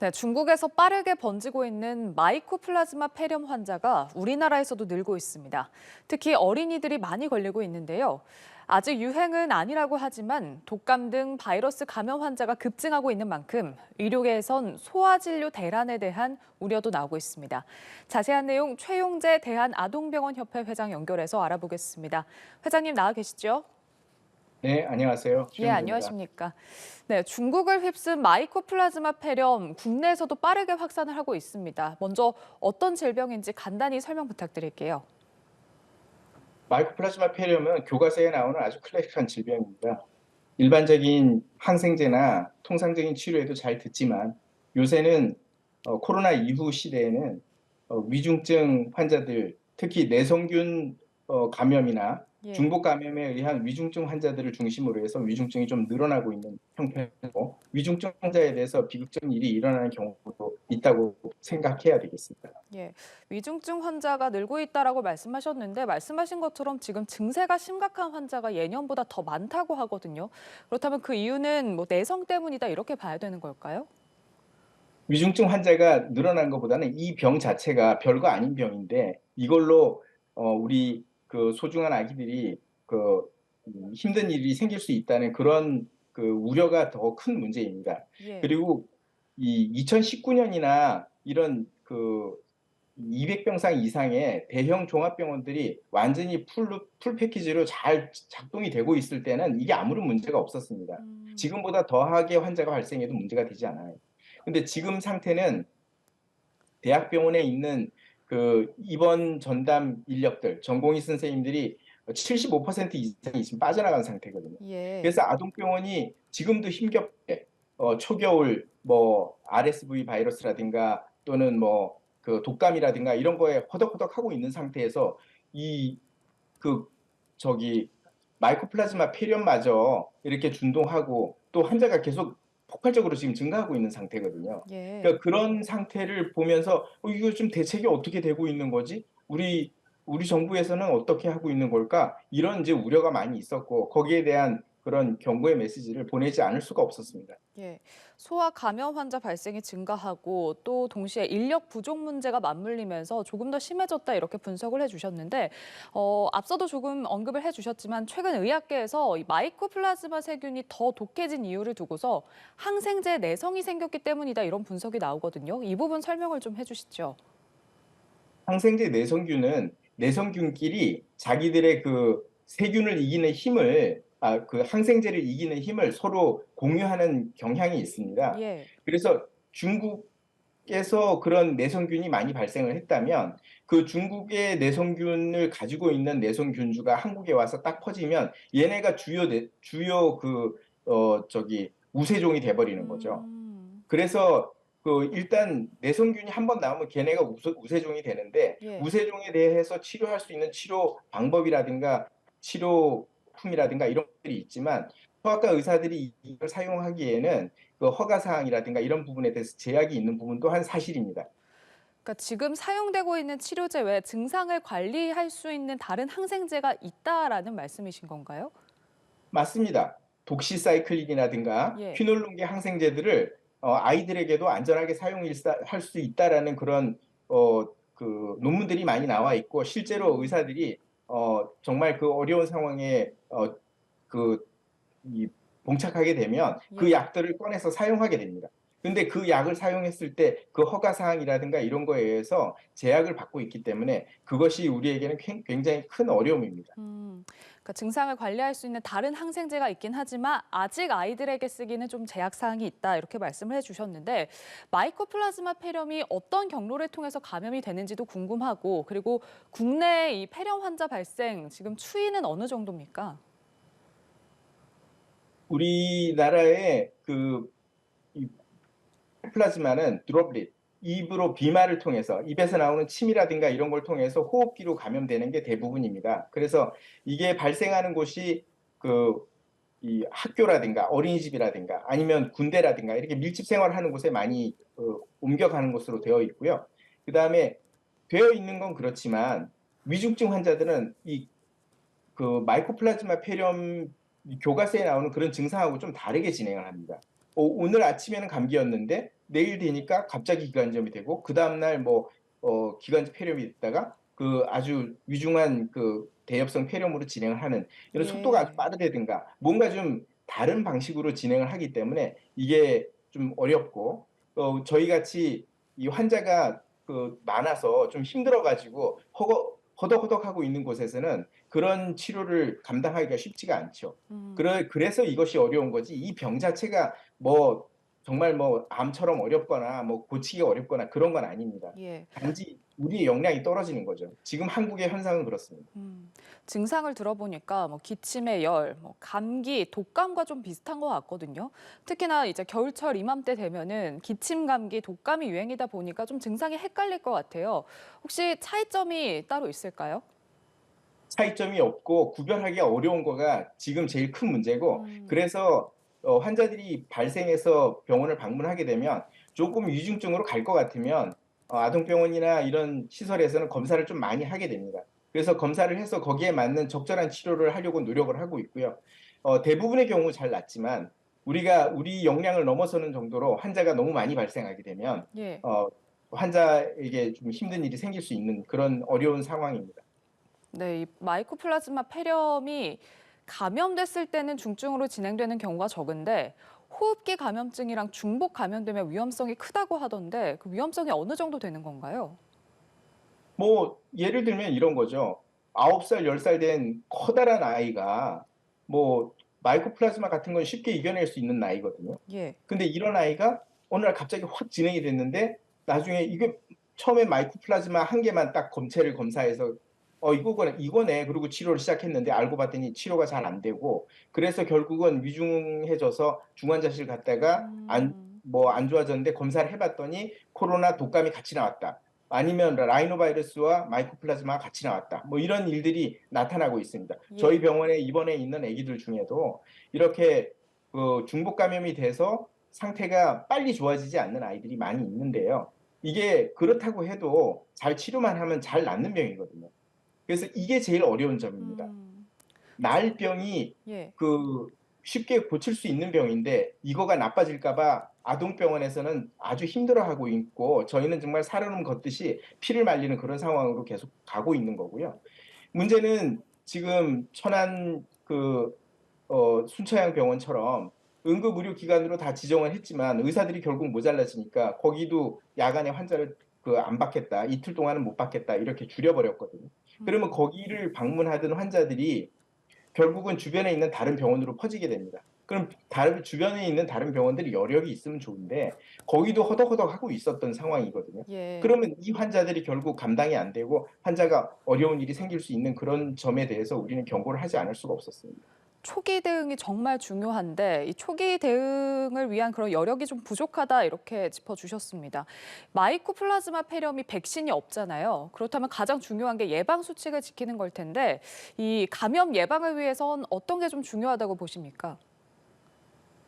네, 중국에서 빠르게 번지고 있는 마이코플라즈마 폐렴 환자가 우리나라에서도 늘고 있습니다. 특히 어린이들이 많이 걸리고 있는데요. 아직 유행은 아니라고 하지만 독감 등 바이러스 감염 환자가 급증하고 있는 만큼 의료계에선 소아진료 대란에 대한 우려도 나오고 있습니다. 자세한 내용 최용재 대한아동병원협회 회장 연결해서 알아보겠습니다. 회장님 나와 계시죠? 네, 안녕하세요. 예, 최영재입니다. 안녕하십니까. 네, 중국을 휩쓴 마이코플라즈마 폐렴 국내에서도 빠르게 확산을 하고 있습니다. 먼저 어떤 질병인지 간단히 설명 부탁드릴게요. 마이코플라즈마 폐렴은 교과서에 나오는 아주 클래식한 질병입니다. 일반적인 항생제나 통상적인 치료에도 잘 듣지만 요새는 코로나 이후 시대에는 위중증 환자들, 특히 내성균 감염이나 예. 중복 감염에 의한 위중증 환자들을 중심으로 해서 위중증이 좀 늘어나고 있는 형태고 위중증 환자에 대해서 비극적인 일이 일어나는 경우도 있다고 생각해야 되겠습니다. 예, 위중증 환자가 늘고 있다라고 말씀하셨는데 말씀하신 것처럼 지금 증세가 심각한 환자가 예년보다 더 많다고 하거든요. 그렇다면 그 이유는 뭐 내성 때문이다 이렇게 봐야 되는 걸까요? 위중증 환자가 늘어난 것보다는 이 병 자체가 별거 아닌 병인데 이걸로 우리 그 소중한 아기들이 힘든 일이 생길 수 있다는 그런 그 우려가 더 큰 문제입니다. 예. 그리고 이 2019년이나 이런 200병상 이상의 대형 종합병원들이 완전히 풀 패키지로 잘 작동이 되고 있을 때는 이게 아무런 문제가 없었습니다. 음, 지금보다 더하게 환자가 발생해도 문제가 되지 않아요. 근데 지금 상태는 대학병원에 있는 그 입원 전담 인력들, 전공의 선생님들이 75% 이상이 지금 빠져나간 상태거든요. 예. 그래서 아동병원이 지금도 힘겹게 초겨울 뭐 RSV 바이러스라든가 또는 뭐 그 독감이라든가 이런 거에 허덕허덕 하고 있는 상태에서 이 그 저기 마이코플라즈마 폐렴마저 이렇게 준동하고 또 환자가 계속 폭발적으로 지금 증가하고 있는 상태거든요. 예. 그러니까 그런 상태를 보면서 이거 좀 대책이 어떻게 되고 있는 거지? 우리 정부에서는 어떻게 하고 있는 걸까? 이런 이제 우려가 많이 있었고 거기에 대한 그런 경고의 메시지를 보내지 않을 수가 없었습니다. 예, 소아 감염 환자 발생이 증가하고 또 동시에 인력 부족 문제가 맞물리면서 조금 더 심해졌다 이렇게 분석을 해주셨는데 앞서도 조금 언급을 해주셨지만 최근 의학계에서 이 마이코플라즈마 세균이 더 독해진 이유를 두고서 항생제 내성이 생겼기 때문이다 이런 분석이 나오거든요. 이 부분 설명을 좀 해주시죠. 항생제 내성균은 내성균끼리 자기들의 그 세균을 이기는 힘을 그 항생제를 이기는 힘을 서로 공유하는 경향이 있습니다. 예. 그래서 중국에서 그런 내성균이 많이 발생을 했다면 그 중국의 내성균을 가지고 있는 내성균주가 한국에 와서 딱 퍼지면 얘네가 주요 우세종이 돼버리는 거죠. 음, 그래서 일단 내성균이 한 번 나오면 걔네가 우세종이 되는데 예. 우세종에 대해서 치료할 수 있는 치료 방법이라든가 치료품이라든가 이런 것들이 있지만 소아과 의사들이 이걸 사용하기에는 그 허가 사항이라든가 이런 부분에 대해서 제약이 있는 부분도 한 사실입니다. 그러니까 지금 사용되고 있는 치료제 외에 증상을 관리할 수 있는 다른 항생제가 있다라는 말씀이신 건가요? 맞습니다. 독시사이클린이라든가 예. 퀴놀론계 항생제들을 아이들에게도 안전하게 사용할 수 있다라는 그런 어, 논문들이 많이 나와 있고 실제로 음, 의사들이 정말 그 어려운 상황에 그, 이, 봉착하게 되면 그 예. 약들을 꺼내서 사용하게 됩니다. 근데 그 약을 사용했을 때 그 허가 사항이라든가 이런 거에 의해서 제약을 받고 있기 때문에 그것이 우리에게는 굉장히 큰 어려움입니다. 그러니까 증상을 관리할 수 있는 다른 항생제가 있긴 하지만 아직 아이들에게 쓰기는 좀 제약 사항이 있다 이렇게 말씀을 해주셨는데 마이코플라즈마 폐렴이 어떤 경로를 통해서 감염이 되는지도 궁금하고 그리고 국내 이 폐렴 환자 발생 지금 추이는 어느 정도입니까? 우리나라의 이 플라즈마는 드롭릿, 입으로 비말을 통해서 입에서 나오는 침이라든가 이런 걸 통해서 호흡기로 감염되는 게 대부분입니다. 그래서 이게 발생하는 곳이 이 학교라든가 어린이집이라든가 아니면 군대라든가 이렇게 밀집 생활하는 곳에 많이 옮겨가는 것으로 되어 있고요. 그 다음에 되어 있는 건 그렇지만 위중증 환자들은 이 마이코플라즈마 폐렴 교과서에 나오는 그런 증상하고 좀 다르게 진행을 합니다. 오늘 아침에는 감기였는데 내일 되니까 갑자기 기관지염이 되고 그 다음날 뭐 기관지 폐렴이 됐다가 그 아주 위중한 그 대엽성 폐렴으로 진행을 하는 이런 속도가 아주 예. 빠르다든가 뭔가 좀 다른 방식으로 진행을 하기 때문에 이게 좀 어렵고 저희 같이 이 환자가 많아서 좀 힘들어 가지고 허덕허덕하고 있는 곳에서는 그런 치료를 감당하기가 쉽지가 않죠. 음. 그래서 이것이 어려운 거지 이 병 자체가 뭐 정말 뭐 암처럼 어렵거나 뭐 고치기가 어렵거나 그런 건 아닙니다. 예. 단지 우리의 역량이 떨어지는 거죠. 지금 한국의 현상은 그렇습니다. 증상을 들어보니까 뭐 기침의 열, 뭐 감기, 독감과 좀 비슷한 것 같거든요. 특히나 이제 겨울철 이맘때 되면은 기침, 감기, 독감이 유행이다 보니까 좀 증상이 헷갈릴 것 같아요. 혹시 차이점이 따로 있을까요? 차이점이 없고 구별하기가 어려운 거가 지금 제일 큰 문제고 음. 그래서 환자들이 발생해서 병원을 방문하게 되면 조금 위중증으로 갈 것 같으면 아동병원이나 이런 시설에서는 검사를 좀 많이 하게 됩니다. 그래서 검사를 해서 거기에 맞는 적절한 치료를 하려고 노력을 하고 있고요. 대부분의 경우 잘 낫지만 우리 역량을 넘어서는 정도로 환자가 너무 많이 발생하게 되면 예. 어, 환자에게 좀 힘든 일이 생길 수 있는 그런 어려운 상황입니다. 네, 이 마이코플라즈마 폐렴이 감염됐을 때는 중증으로 진행되는 경우가 적은데 호흡기 감염증이랑 중복 감염되면 위험성이 크다고 하던데 그 위험성이 어느 정도 되는 건가요? 뭐 예를 들면 이런 거죠. 9살, 10살 된 커다란 아이가 뭐 마이코플라즈마 같은 건 쉽게 이겨낼 수 있는 나이거든요. 예. 근데 이런 아이가 어느 날 갑자기 확 진행이 됐는데 나중에 이게 처음에 마이코플라즈마 한 개만 딱 검체를 검사해서 이거네. 그리고 치료를 시작했는데 알고 봤더니 치료가 잘 안 되고 그래서 결국은 위중해져서 중환자실 갔다가 안 좋아졌는데 검사를 해봤더니 코로나 독감이 같이 나왔다. 아니면 라이노바이러스와 마이코플라즈마가 같이 나왔다. 뭐 이런 일들이 나타나고 있습니다. 저희 예. 병원에 입원해 있는 아기들 중에도 이렇게 중복 감염이 돼서 상태가 빨리 좋아지지 않는 아이들이 많이 있는데요. 이게 그렇다고 해도 잘 치료만 하면 잘 낫는 병이거든요. 그래서 이게 제일 어려운 점입니다. 음. 날 병이 예. 그 쉽게 고칠 수 있는 병인데 이거가 나빠질까 봐 아동병원에서는 아주 힘들어하고 있고 저희는 정말 살얼음 걷듯이 피를 말리는 그런 상황으로 계속 가고 있는 거고요. 문제는 지금 천안 순천향 병원처럼 응급의료기관으로 다 지정을 했지만 의사들이 결국 모자라지니까 거기도 야간에 환자를 안 받겠다. 이틀 동안은 못 받겠다. 이렇게 줄여버렸거든요. 그러면 음. 거기를 방문하던 환자들이 결국은 주변에 있는 다른 병원으로 퍼지게 됩니다. 그럼 주변에 있는 다른 병원들이 여력이 있으면 좋은데 거기도 허덕허덕 하고 있었던 상황이거든요. 예. 그러면 이 환자들이 결국 감당이 안 되고 환자가 어려운 일이 생길 수 있는 그런 점에 대해서 우리는 경고를 하지 않을 수가 없었습니다. 초기 대응이 정말 중요한데 이 초기 대응을 위한 그런 여력이 좀 부족하다 이렇게 짚어주셨습니다. 마이코플라즈마 폐렴이 백신이 없잖아요. 그렇다면 가장 중요한 게 예방 수칙을 지키는 걸 텐데 이 감염 예방을 위해선 어떤 게 좀 중요하다고 보십니까?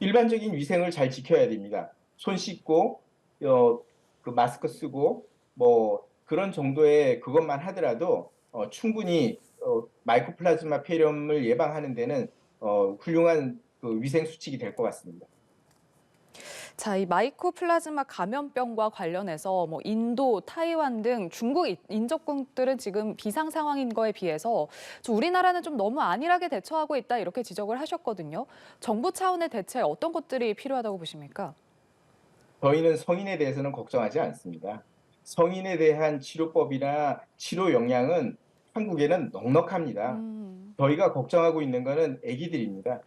일반적인 위생을 잘 지켜야 됩니다. 손 씻고 어, 마스크 쓰고 뭐 그런 정도의 그것만 하더라도 충분히 마이코플라즈마 폐렴을 예방하는 데는 훌륭한 위생 수칙이 될 것 같습니다. 자, 이 마이코플라즈마 감염병과 관련해서 뭐 인도, 타이완 등 중국 인접국들은 지금 비상 상황인 거에 비해서 우리나라는 좀 너무 안일하게 대처하고 있다 이렇게 지적을 하셨거든요. 정부 차원의 대체 어떤 것들이 필요하다고 보십니까? 저희는 성인에 대해서는 걱정하지 않습니다. 성인에 대한 치료법이나 치료 역량은 한국에는 넉넉합니다. 음. 저희가 걱정하고 있는 거는 아기들입니다.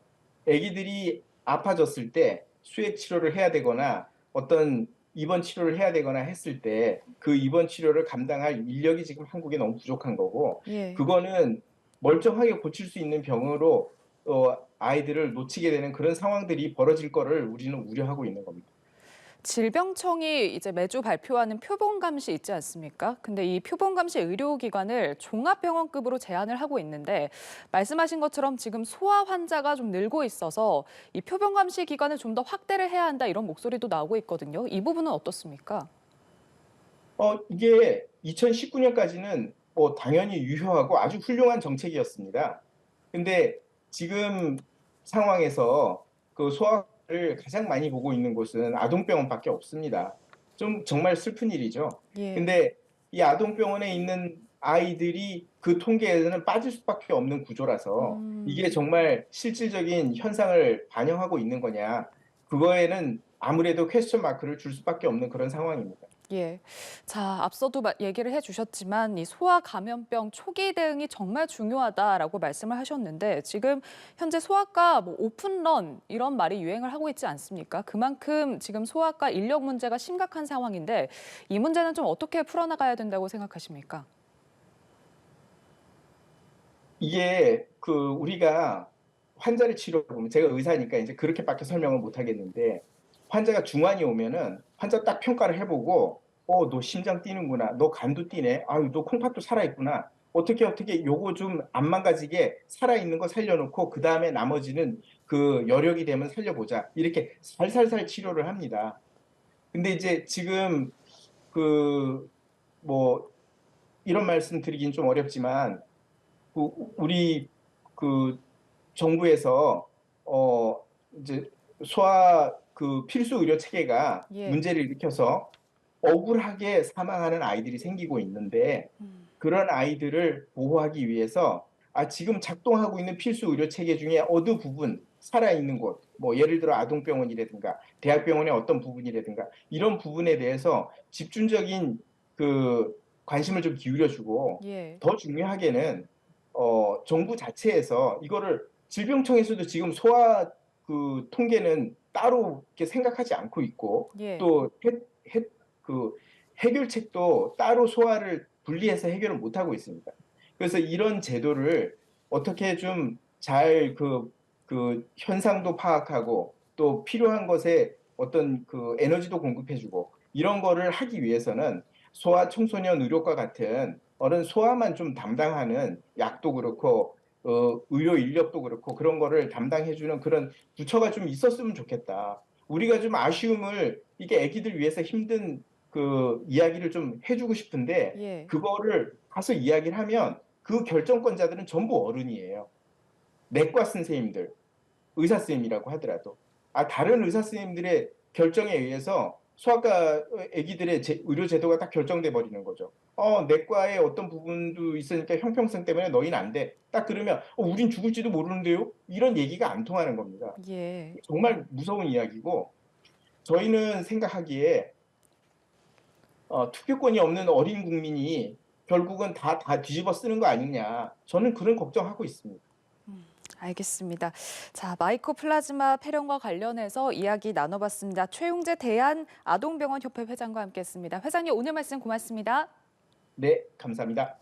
아기들이 아파졌을 때 수액 치료를 해야 되거나 어떤 입원 치료를 해야 되거나 했을 때 그 입원 치료를 감당할 인력이 지금 한국에 너무 부족한 거고 예. 그거는 멀쩡하게 고칠 수 있는 병으로 아이들을 놓치게 되는 그런 상황들이 벌어질 거를 우리는 우려하고 있는 겁니다. 질병청이 이제 매주 발표하는 표본 감시 있지 않습니까? 근데 이 표본 감시 의료기관을 종합병원급으로 제한을 하고 있는데 말씀하신 것처럼 지금 소아 환자가 좀 늘고 있어서 이 표본 감시 기관을 좀 더 확대를 해야 한다 이런 목소리도 나오고 있거든요. 이 부분은 어떻습니까? 이게 2019년까지는 뭐 당연히 유효하고 아주 훌륭한 정책이었습니다. 근데 지금 상황에서 소아 소아를 가장 많이 보고 있는 곳은 아동병원밖에 없습니다. 좀 정말 슬픈 일이죠. 예. 근데 이 아동병원에 있는 아이들이 그 통계에는 빠질 수밖에 없는 구조라서 이게 음. 정말 실질적인 현상을 반영하고 있는 거냐, 그거에는 아무래도 퀘스천 마크를 줄 수밖에 없는 그런 상황입니다. 예. 자, 앞서도 얘기를 해주셨지만 이 소아 감염병 초기 대응이 정말 중요하다라고 말씀을 하셨는데 지금 현재 소아과 뭐 오픈런 이런 말이 유행을 하고 있지 않습니까? 그만큼 지금 소아과 인력 문제가 심각한 상황인데 이 문제는 좀 어떻게 풀어나가야 된다고 생각하십니까? 이게 우리가 환자를 치료해 보면, 제가 의사니까 이제 그렇게밖에 설명을 못 하겠는데, 환자가 중환이 오면은 환자 딱 평가를 해보고, 너 심장 뛰는구나, 너 간도 뛰네, 아유 너 콩팥도 살아있구나, 어떻게 요거 좀 안 망가지게 살아있는 거 살려놓고 그 다음에 나머지는 그 여력이 되면 살려보자, 이렇게 살살살 치료를 합니다. 근데 이제 지금 그 뭐 이런 말씀 드리긴 좀 어렵지만, 우리 그 정부에서 어 이제 소아 필수 의료 체계가 예. 문제를 일으켜서 억울하게 사망하는 아이들이 생기고 있는데, 음. 그런 아이들을 보호하기 위해서 지금 작동하고 있는 필수 의료 체계 중에 어느 부분 살아있는 곳, 뭐 예를 들어 아동병원이라든가 대학병원의 어떤 부분이라든가 이런 부분에 대해서 집중적인 관심을 좀 기울여주고, 예. 더 중요하게는 정부 자체에서 이거를, 질병청에서도 지금 소아 통계는 따로 이렇게 생각하지 않고 있고, 예. 또 그 해결책도 따로 소아를 분리해서 해결을 못 하고 있습니다. 그래서 이런 제도를 어떻게 좀 잘 현상도 파악하고 또 필요한 것에 어떤 에너지도 공급해주고, 이런 거를 하기 위해서는 소아 청소년 의료과 같은 어른 소아만 좀 담당하는 약도 그렇고 의료 인력도 그렇고 그런 거를 담당해주는 그런 부처가 좀 있었으면 좋겠다. 우리가 좀 아쉬움을, 이게 애기들 위해서 힘든 이야기를 좀 해주고 싶은데, 예. 그거를 가서 이야기를 하면 그 결정권자들은 전부 어른이에요. 내과 선생님들, 의사 선생님이라고 하더라도 다른 의사 선생님들의 결정에 의해서 소아과 아기들의 의료 제도가 딱 결정돼 버리는 거죠. 내과에 어떤 부분도 있으니까 형평성 때문에 너희는 안 돼. 딱 그러면 우린 죽을지도 모르는데요. 이런 얘기가 안 통하는 겁니다. 예. 정말 무서운 이야기고, 저희는 생각하기에 투표권이 없는 어린 국민이 결국은 다 뒤집어 쓰는 거 아니냐. 저는 그런 걱정하고 있습니다. 알겠습니다. 자, 마이코플라즈마 폐렴과 관련해서 이야기 나눠봤습니다. 최용재 대한아동병원협회 회장과 함께했습니다. 회장님 오늘 말씀 고맙습니다. 네, 감사합니다.